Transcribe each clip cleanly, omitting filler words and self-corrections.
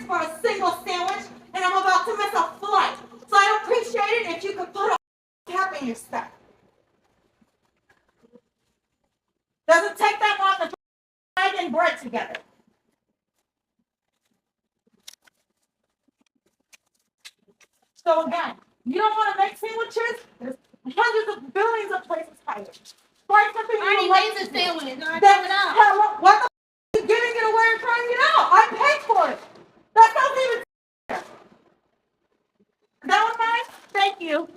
for a single sandwich, and I'm about to miss a flight. So I'd appreciate it if you could put a cap in your stuff. Doesn't take that long to put egg and bread together. So again, you don't want to make sandwiches? There's hundreds of billions of places higher. Find something I you already like made the sandwich. I then throw it out. what the are you giving it away or throwing it out? I paid for it. That doesn't even fair. That was mine? Thank you.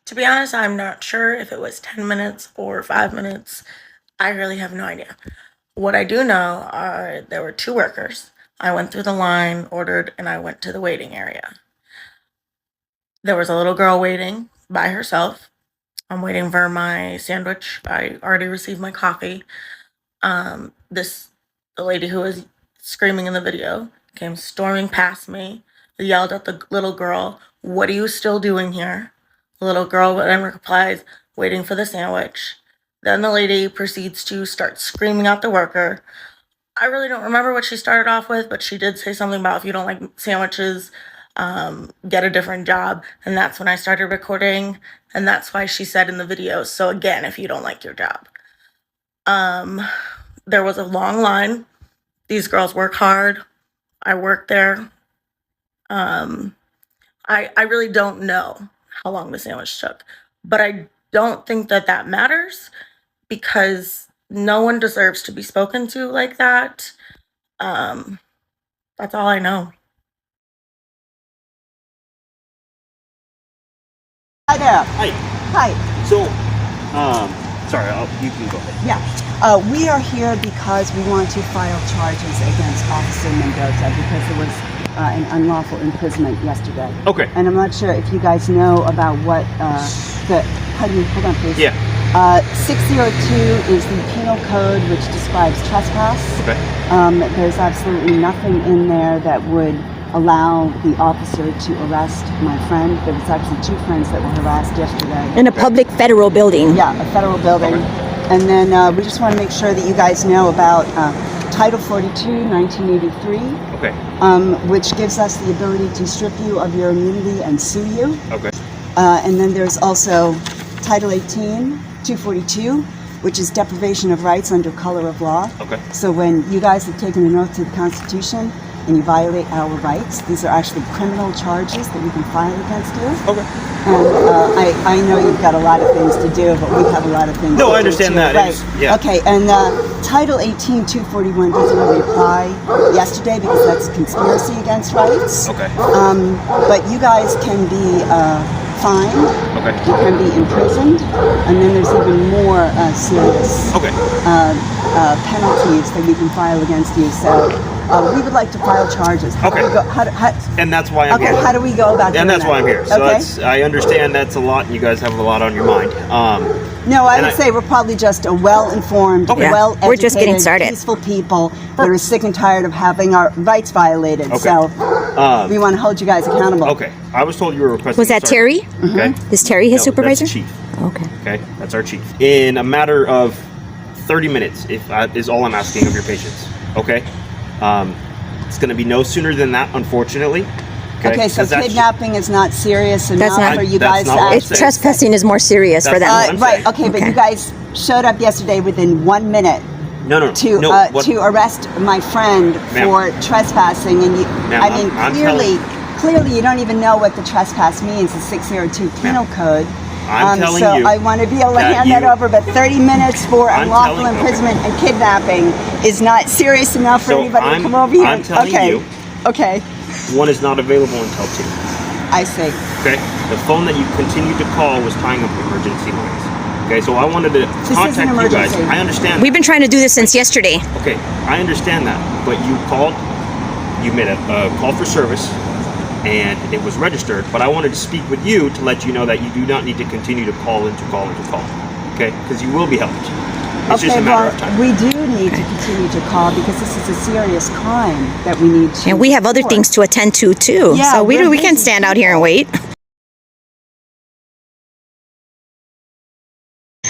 To be honest, I'm not sure if it was 10 minutes or 5 minutes. I really have no idea. What I do know are there were 2 workers. I went through the line, ordered, and I went to the waiting area. There was a little girl waiting by herself. I'm waiting for my sandwich. I already received my coffee. The lady who was screaming in the video came storming past me, yelled at the little girl, "What are you still doing here?" The little girl then replies, "Waiting for the sandwich." Then the lady proceeds to start screaming at the worker. I really don't remember what she started off with, but she did say something about if you don't like sandwiches, get a different job. And that's when I started recording. And that's why she said in the video, so again, if you don't like your job. There was a long line. These girls work hard. I work there. I really don't know how long the sandwich took, but I don't think that matters because no one deserves to be spoken to like that. That's all I know. Hi there. Hi. Hi. So, sorry, you can go ahead. Yeah. We are here because we want to file charges against Officer Mendoza because there was an unlawful imprisonment yesterday. Okay. And I'm not sure if you guys know about what hold on please. Yeah. 602 is the penal code which describes trespass. Okay. There's absolutely nothing in there that would allow the officer to arrest my friend. There was actually 2 friends that were harassed yesterday. In a public federal building. Yeah, a federal building. Okay. And then we just want to make sure that you guys know about Title 42, 1983, Okay. which gives us the ability to strip you of your immunity and sue you. Okay. And then there's also Title 18, 242, which is deprivation of rights under color of law. Okay. So when you guys have taken an oath to the Constitution and you violate our rights, these are actually criminal charges that we can file against you. Okay. And I know you've got a lot of things to do, but we have a lot of things to do. No, I understand too. that. Right. Yeah. Okay, and Title 18, 241 doesn't really apply yesterday because that's conspiracy against rights. Okay. But you guys can be fined. Okay. You can be imprisoned, and then there's even more serious Okay. penalties that we can file against you. So we would like to file charges. How do Okay. we go, And that's why I'm okay, here. how do we go about doing And that's that? why I'm here. So Okay. I understand that's a lot, and you guys have a lot on your mind. No, I And would say we're probably just a well-informed, Okay. well-educated, We're just getting started. peaceful people that are sick and tired of having our rights violated. Okay. So we want to hold you guys accountable. Okay. I was told you were requesting. Was that a sergeant. Terry? Okay. Is Terry his No, supervisor? That's the chief. Okay. Okay. That's our chief. In a matter of 30 minutes, is all I'm asking of your patience. Okay. It's going to be no sooner than that, unfortunately. Okay, so 'Cause that's- kidnapping is not serious enough not- for you that's guys not to what I'm act. saying. Trespassing is more serious for That's them. not what I'm Right, saying. okay, but Okay. you guys showed up yesterday within 1 minute No. to arrest my friend Ma'am. for trespassing, and you, Ma'am, I mean, I'm clearly you don't even know what the trespass means, the 602 penal code. I'm telling so you I want to be able to that hand that you- over, but 30 minutes for I'm unlawful telling- imprisonment and kidnapping is not serious enough for So anybody to I'm- come over here. I'm telling okay. you. Okay, one is not available until 2. I see. Okay. The phone that you continued to call was tying up emergency lines. Okay. So I wanted to is an contact you guys. emergency. I understand. We've been trying to do this since yesterday. Okay. I understand that, but you called. You made a call for service, and it was registered. But I wanted to speak with you to let you know that you do not need to continue to call and to call and to call. Okay. Because you will be helped. It's just a matter of time. we do need to continue to call because this is a serious crime that we need to And we have other report. things to attend to too. Yeah, So we we're can't busy stand out here and wait.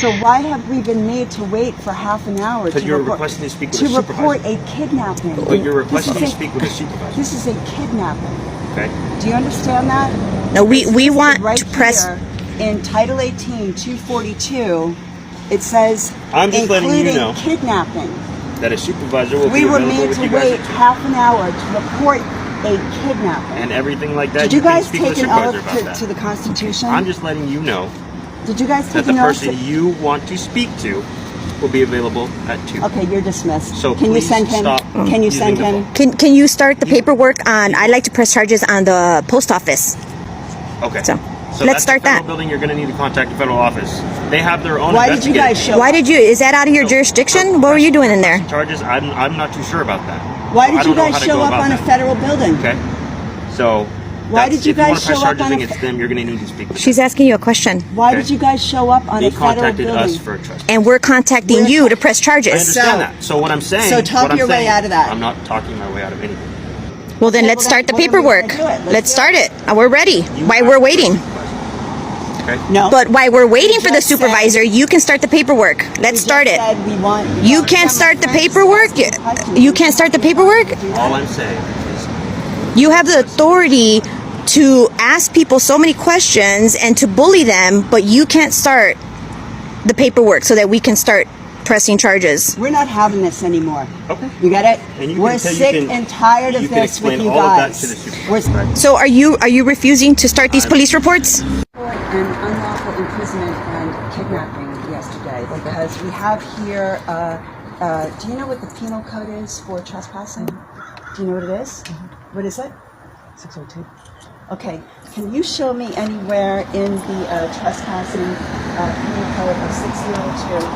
So why have we been made to wait for half an hour Because you're requesting to speak with a supervisor. report a kidnapping? But you're requesting to speak with a supervisor. This is a kidnapping. Okay. Do you understand that? No, we want right to press. here in Title 18, 242. It says I'm just letting you including know kidnapping. That a supervisor will We be were available made with to you guys wait at 2. half an hour to report a kidnapping. And everything like that. Did you can guys speak with take a an supervisor oath about that. to the Constitution? I'm just letting you know Did you guys that take the an oath? person you want to speak to will be available at 2. Okay, you're dismissed. So can you please send him? stop Can you using send the him? phone. Can you start the paperwork on? I'd like to press charges on the post office. Okay. So, So let's that's start the federal that. building. You're going to need to contact the federal office. They have their own. Why did you guys show Why did you? Is that out of your jurisdiction? What were you doing in there? Charges. I'm not too sure about that. Why I did you don't know guys how to show go up about on a that. federal building? Okay. So. Why did you if you want guys to press show up charges on a against them, you're going to need to speak with She's asking you a question, Why Okay. did you guys show up on them. a They federal contacted building? us for a trespass. and we're contacting you to press I charges. understand that. So what I'm saying. So talk what I'm your way saying, out of that. I'm not talking my way out of anything. Well, then Okay, let's well, start the then we're gonna paperwork. do it. Let's do start it. We're ready. You While have we're to waiting. Okay. No. But while we're waiting for the just said- supervisor, you can start the paperwork. Let's start it. You can't start the paperwork. You can't start the paperwork. All I'm saying is You have the authority to ask people so many questions and to bully them, but you can't start the paperwork so that we can start pressing charges. We're not having this anymore. Okay. You get it? And you We're can tell- you sick can- and tired you of can this with explain you all of that guys. to the supervisor. We're So are you refusing to start these police reports? an unlawful imprisonment and kidnapping yesterday because we have here. Do you know what the penal code is for trespassing? Do you know what it is? What is it? 602. Okay. Can you show me anywhere in the trespassing penal code of 602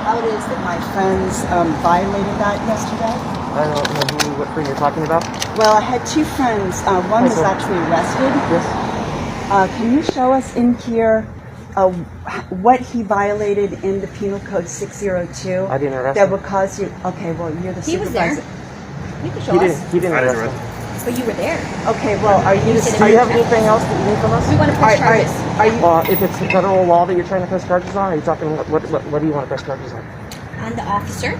how it is that my friends violated that yesterday? I don't know what thing you're talking about. Well, I had two friends. One was actually arrested. Yes. Can you show us in here what he violated in the Penal Code 602? I didn't arrest that him. would cause you. Okay, well, you're the He was there. supervisor. You can show He us. didn't I didn't arrest arrest him. But you were there. Okay, well, are you? said Do you have anything else that you need from us? We want to press charges. Are you? If it's the federal law that you're trying to press charges on, are you talking, what do you want to press charges on? On the officer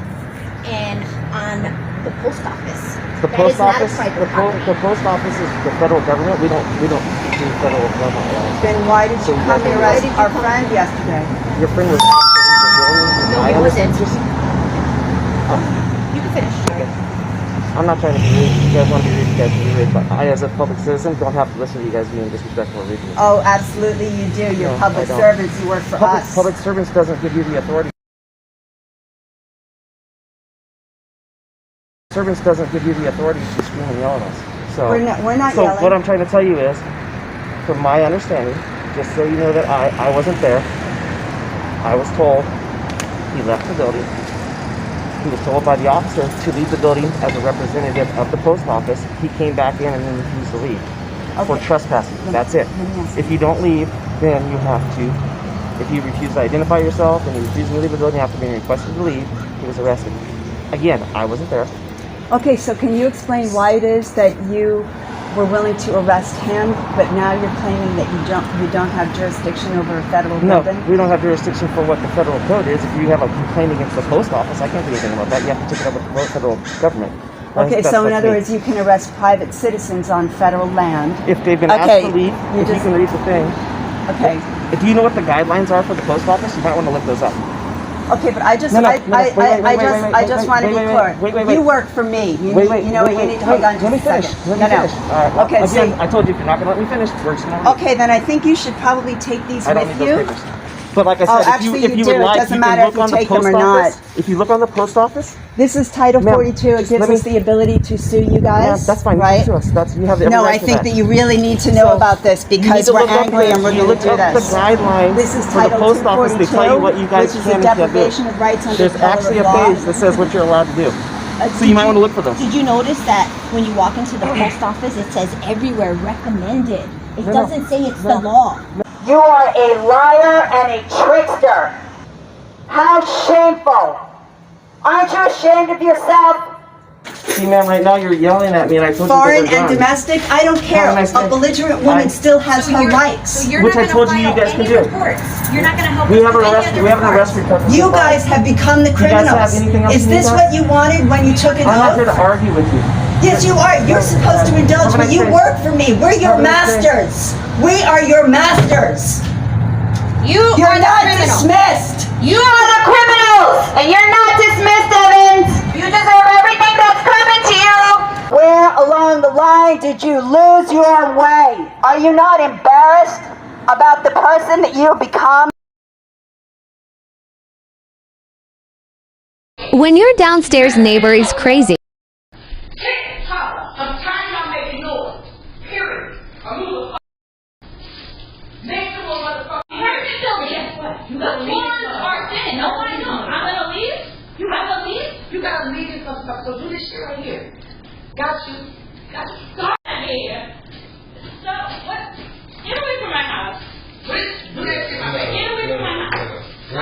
and on the post office. The That post is not a office, private the property. post office is the federal government. We don't do federal government laws. Then why did you So you come guys to are- arrest our friend yesterday? Your friend was actually No, he wasn't. You can finish. I'm not trying to be rude. If you guys want to be rude, you guys can be rude. But I, as a public citizen, don't have to listen to you guys being disrespectful or rude to me. Oh, absolutely, you do. You're No, public I don't. servants. You work for us. Public servants doesn't give you the authority. Servants doesn't give you the authority to scream and yell at us. So We're not so yelling. what I'm trying to tell you is, from my understanding, just so you know that I wasn't there. I was told he left the building. He was told by the officer to leave the building as a representative of the post office. He came back in and then refused to leave for trespassing. That's it. let me ask If you don't leave, then you have to. If you refuse to identify yourself and you refuse to leave the building after being requested to leave, he was arrested. Again, I wasn't there. Okay, so can you explain why it is that you were willing to arrest him, but now you're claiming that you don't have jurisdiction over a federal No, building? we don't have jurisdiction for what the federal code is. If you have a complaint against the post office, I can't do anything about that. You have to take it up with the federal government. Okay, That's so in up other to me. words, you can arrest private citizens on federal land. If they've been Okay, asked to leave, you if you just- can read the thing. Okay. If you know what the guidelines are for the post office, you might want to look those up. Okay, but I just No, no, I, no, I, wait, wait, I, I wait, just wait, I wait, just wait, want to wait, be wait, clear. wait, You work for me. You Wait, need, you know what? You need to hold on just let me a finish. second. Let No, me no. finish. All right. Okay, Again, so I told you if you're not going to let me finish, we're just going to. okay, then I think you should probably take these I don't with need you. those papers. But like I Oh, said, actually, if you you do. would It like, doesn't you matter can if look you on the take them post or not. office. If you look on the post office, This is Title Ma'am, 42. It gives let me- us the ability to sue you guys. yeah, that's fine. right? You can sue us. That's you have every No, right I to think that you really need to know So, about this You need because to we're look up angry and we're you going to look do up this. the guidelines This is for the Title post office. They 242, tell you what you guys which is can the and can't do. deprivation of rights under There's federal actually a law. page that says what you're allowed to do. So Did you might want to look for those. Did you notice that when you walk into the post office, it says everywhere recommended? It No, no. doesn't say it's the law. You are a liar and a trickster. How shameful. Aren't you ashamed of yourself? See, ma'am, right now you're yelling at me, and I told Foreign you that and domestic, I don't care. Have a nice day. A belligerent woman still has her rights. So you're Which not I told gonna you you file guys can any do. reports. You're not gonna help We us have with an any arrest. other We have an reports. arrest report. You guys have become the You guys have criminals. anything else Is you need, this sir? what you wanted when you took an I'm not here to oath? argue with you. Yes, you are. You're supposed to indulge Have a me. nice You day. work for me. We're your Have a nice day. masters. We are your masters. You're You're not criminal. dismissed. You are the criminals, and you're not dismissed, Evans. You deserve everything that's coming to you. Where along the line did you lose your way? Are you not embarrassed about the person that you have become? When your downstairs neighbor is crazy, I'm tired of making noise. Period. I'm moving. Make some more motherfucking noise. Guess what? You gotta leave. No, I don't. I'm gonna leave. You gotta leave. You gotta leave and some stuff. So do this shit right here. Got you. Got you. Stop here. So what? Get away from my house. Do that shit. Get away from my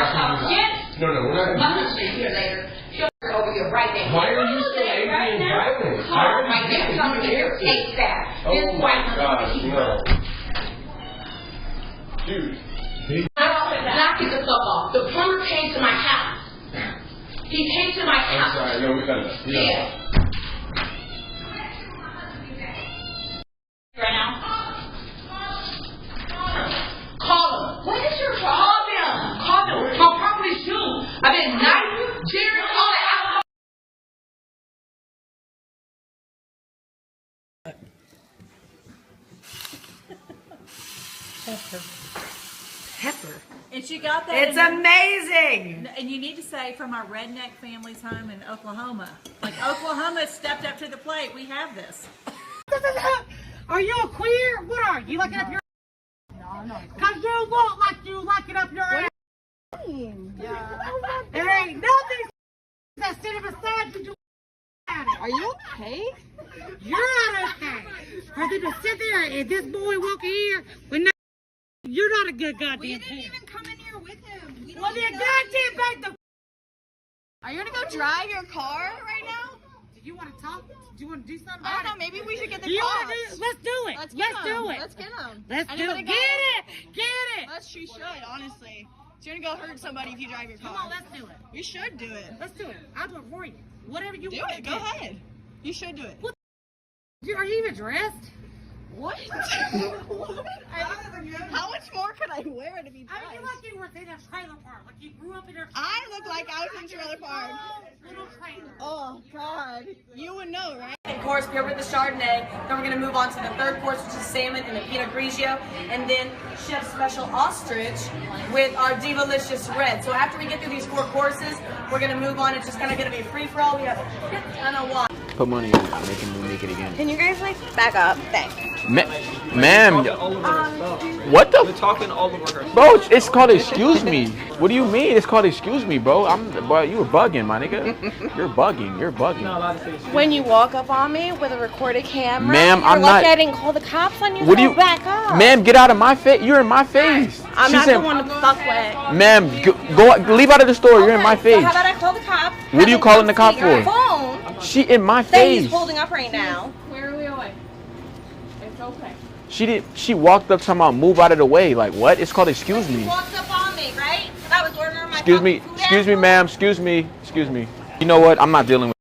house. Get. No, we're not I'm gonna gonna stay here later. She'll over here right now. Why are you so angry and violent? Car right there. Come here. Take that. This Oh white my gosh, no. Dude. Knock it the fuck off. The plumber came to my house. He came to my I'm house. sorry, no, we got it. Yeah. Right now. Call him. What is your problem? Call them. My property's you. I've been nice. Jerry, call it out. And she got that. It's amazing. And you need to say from our redneck family's home in Oklahoma. Like Oklahoma stepped up to the plate. We have this. Are you a queer? What are you? Looking up your No. Cause you look like you locking up your ass. There ain't nothing that's sitting beside you. Are you okay? You're not okay. Cause you just sit there and this boy walking here with no. You're not a good goddamn We didn't parent. even come in here with him. We Well, don't then know. goddamn back the. Are you gonna go drive your car right now? Do you want to talk? Do you want to do something I about don't know. Maybe we should get it? the Do you cops. want to do? Let's do it. Let's do it. Let's get him. Let's do Anybody it. got Get it. Get it. Let's. She should honestly. You're gonna go hurt somebody if you drive your car. Come on, let's do it. We should do it. Let's do it. I'll do it for you. Whatever you Do want. it. Go ahead. You should do it. Are you even dressed? What? How much more could I wear to be I mean, you dressed? like you were in a trailer park. Like you grew up in a I look like I was in trailer park. little trailer. Oh God, you would know, right? Second course, we are with the Chardonnay. Then we're going to move on to the third course, which is salmon and the Pinot Grigio, and then Chef's Special Ostrich with our Divalicious Red. So after we get through these 4 courses, we're going to move on. It's just kind of going to be a free-for-all. We have a shit ton of wine. Put money on it, make it again. Can you guys like back up? Thanks. Ma'am, what the? We're talking all over her. Bro, it's called excuse me. What do you mean? It's called excuse me, bro. Bro, you were bugging, my nigga. You're bugging. When you walk up on me with a recorded camera, Ma'am, you're I'm lucky not- I didn't call the cops on you. What do So you? back up? Ma'am, get out of my face. You're in my face. I'm She not said, the one to fuck with. Ma'am, go leave out of the store. You're in my So face. how about I call the cops? What are you calling the cop for? Phone She in my that he's face. holding up right now. Where are we going? It's okay. She walked up talking about move out of the way. Like what? It's called excuse me. He walked up on me, right? I was ordering my Excuse me, fucking food excuse me, after. ma'am, excuse me. You know what? I'm not dealing with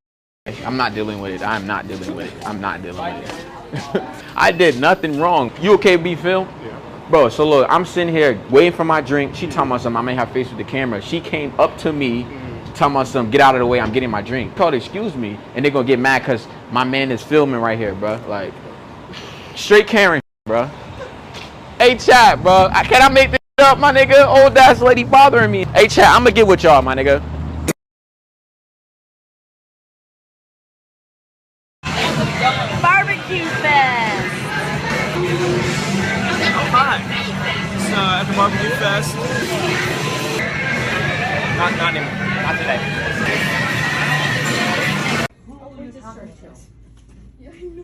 it. I'm not dealing with it. I'm not dealing with it. I did nothing wrong. You okay with being filmed? Yeah. Bro, so look, I'm sitting here waiting for my drink. She talking about something. I'm in her face with the camera. She came up to me talking about something. Get out of the way. I'm getting my drink. Called excuse me. And they're going to get mad because my man is filming right here, bro. Like, straight Karen, bro. Hey, chat, bro. Can I make this up, my nigga? Old ass lady bothering me. Hey, chat, I'm going to get with y'all, my nigga. Barbecue Fest. I'm fine. It's at the barbecue fest. Not anymore. Not today.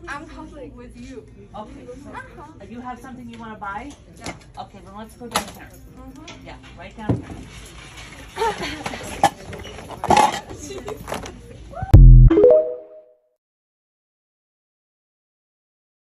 I'm coming with you. Okay. So you have something you want to buy? Yeah. Okay, then let's go down here. Yeah, right down here.